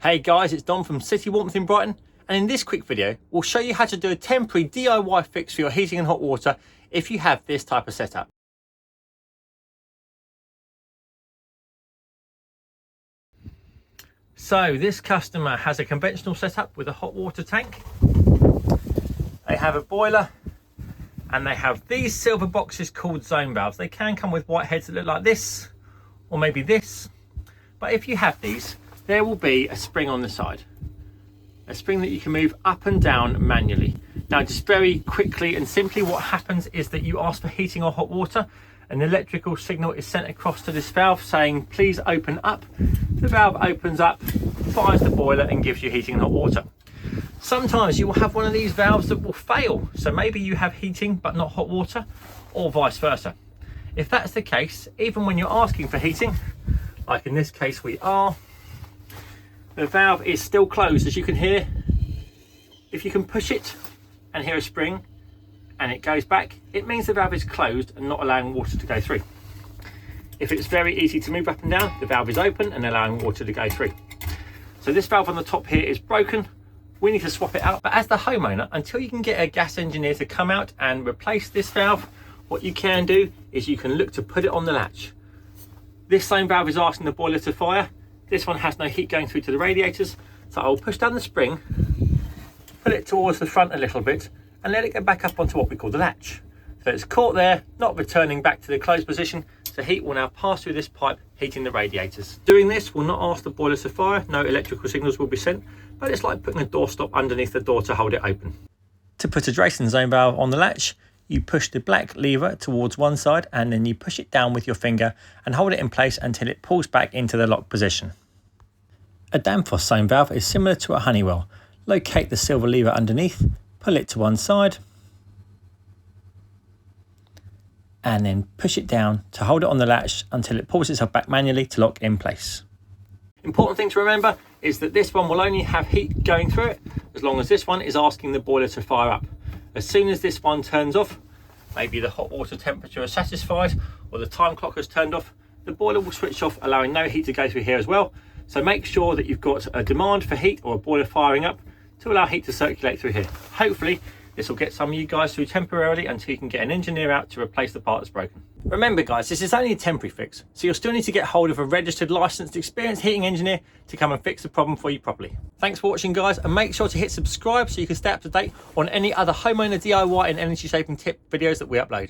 Hey guys, it's Don from City Warmth in Brighton, and in this quick video we'll show you how to do a temporary DIY fix for your heating and hot water if you have this type of setup. So this customer has a conventional setup with a hot water tank. They have a boiler and they have these silver boxes called zone valves. They can come with white heads that look like this or maybe this, but if you have these, there will be a spring on the side. A spring that you can move up and down manually. Now just very quickly and simply, what happens is that you ask for heating or hot water, an electrical signal is sent across to this valve saying please open up. The valve opens up, fires the boiler and gives you heating and hot water. Sometimes you will have one of these valves that will fail, so maybe you have heating but not hot water, or vice versa. If that's the case, even when you're asking for heating, like in this case we are, the valve is still closed, as you can hear. If you can push it and hear a spring and it goes back, it means the valve is closed and not allowing water to go through. If it's very easy to move up and down, the valve is open and allowing water to go through. So this valve on the top here is broken. We need to swap it out, but as the homeowner, until you can get a gas engineer to come out and replace this valve, what you can do is you can look to put it on the latch. This same valve is asking the boiler to fire. This one has no heat going through to the radiators, so I'll push down the spring, put it towards the front a little bit, and let it go back up onto what we call the latch. So it's caught there, not returning back to the closed position, so heat will now pass through this pipe, heating the radiators. Doing this will not ask the boiler to fire, no electrical signals will be sent, but it's like putting a door stop underneath the door to hold it open. To put a Drayson zone valve on the latch, you push the black lever towards one side and then you push it down with your finger and hold it in place until it pulls back into the lock position. A Danfoss zone valve is similar to a Honeywell. Locate the silver lever underneath, pull it to one side and then push it down to hold it on the latch until it pulls itself back manually to lock in place. Important thing to remember is that this one will only have heat going through it as long as this one is asking the boiler to fire up. As soon as this one turns off, maybe the hot water temperature is satisfied or the time clock has turned off, the boiler will switch off, allowing no heat to go through here as well. So make sure that you've got a demand for heat or a boiler firing up to allow heat to circulate through here. Hopefully this will get some of you guys through temporarily until you can get an engineer out to replace the part that's broken. Remember guys, this is only a temporary fix, so you'll still need to get hold of a registered, licensed, experienced heating engineer to come and fix the problem for you properly. Thanks for watching guys, and make sure to hit subscribe so you can stay up to date on any other homeowner DIY and energy saving tip videos that we upload.